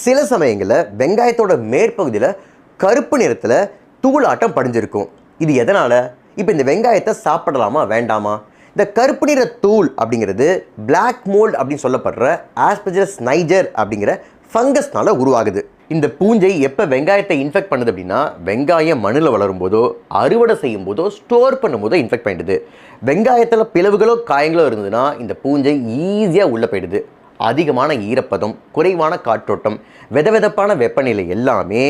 சில சமயங்களில் வெங்காயத்தோட மேற்பகுதியில் கருப்பு நிறத்தில் தூளாட்டம் படிஞ்சிருக்கும். இது எதனால்? இப்போ இந்த வெங்காயத்தை சாப்பிடலாமா வேண்டாமா? இந்த கருப்பு நிற தூள் அப்படிங்கிறது பிளாக் மோல்ட் அப்படின்னு சொல்லப்படுற ஆஸ்பெர்ஜிலஸ் நைஜர் அப்படிங்கிற ஃபங்கஸ்னால உருவாகுது. இந்த பூஞ்சை எப்போ வெங்காயத்தை இன்ஃபெக்ட் பண்ணுது அப்படின்னா, வெங்காயம் மண்ணில் வளரும் போதோ அறுவடை செய்யும் போதோ ஸ்டோர் பண்ணும் போதோ இன்ஃபெக்ட் பண்ணிடுது. வெங்காயத்தில் பிளவுகளோ காயங்களோ இருந்ததுன்னா இந்த பூஞ்சை ஈஸியாக உள்ளே போயிடுது. அதிகமான ஈரப்பதம், குறைவான காற்றோட்டம், வெதவெதப்பான வெப்பநிலை எல்லாமே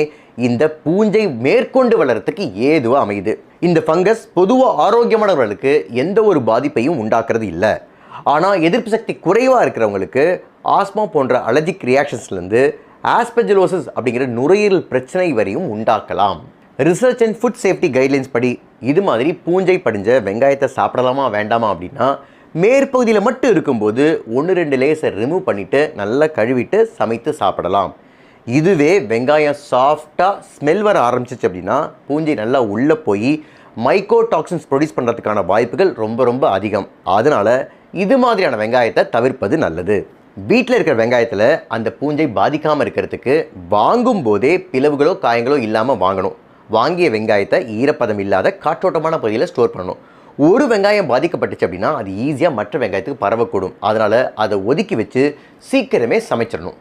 இந்த பூஞ்சை மேற்கொண்டு வளர்கிறதுக்கு ஏதுவாக அமையுது. இந்த ஃபங்கஸ் பொதுவாக ஆரோக்கியமானவர்களுக்கு எந்த ஒரு பாதிப்பையும் உண்டாக்குறது இல்லை. ஆனால் எதிர்ப்பு சக்தி குறைவாக இருக்கிறவங்களுக்கு ஆஸ்மா போன்ற அலர்ஜிக் ரியாக்ஷன்ஸ்லேருந்து ஆஸ்பெர்ஜிலோசிஸ் அப்படிங்கிற நுரையீரல் பிரச்சனை வரையும் உண்டாக்கலாம். Research and food safety guidelines படி இது மாதிரி பூஞ்சை படிஞ்ச வெங்காயத்தை சாப்பிடலாமா வேண்டாமா அப்படின்னா, மேற்பகுதியில் மட்டும் இருக்கும்போது 1-2 லேயர்ஸை ரிமூவ் பண்ணிவிட்டு நல்லா கழுவிட்டு சமைத்து சாப்பிடலாம். இதுவே வெங்காயம் சாஃப்டாக ஸ்மெல் வர ஆரம்பிச்சிச்சு அப்படின்னா பூஞ்சை நல்லா உள்ளே போய் மைக்கோடாக்சின்ஸ் ப்ரொடியூஸ் பண்ணுறதுக்கான வாய்ப்புகள் ரொம்ப அதிகம். அதனால் இது மாதிரியான வெங்காயத்தை தவிர்ப்பது நல்லது. வீட்டில் இருக்கிற வெங்காயத்தில் அந்த பூஞ்சை பாதிக்காமல் இருக்கிறதுக்கு வாங்கும் போதே பிளவுகளோ காயங்களோ இல்லாமல் வாங்கணும். வாங்கிய வெங்காயத்தை ஈரப்பதம் இல்லாத காற்றோட்டமான பகுதியில் ஸ்டோர் பண்ணணும். ஒரு வெங்காயம் பாதிக்கப்பட்டுச்சு அப்படின்னா அது ஈஸியாக மற்ற வெங்காயத்துக்கு பரவக்கூடும். அதனால் அதை ஒதுக்கி வச்சு சீக்கிரமே சமைச்சிடணும்.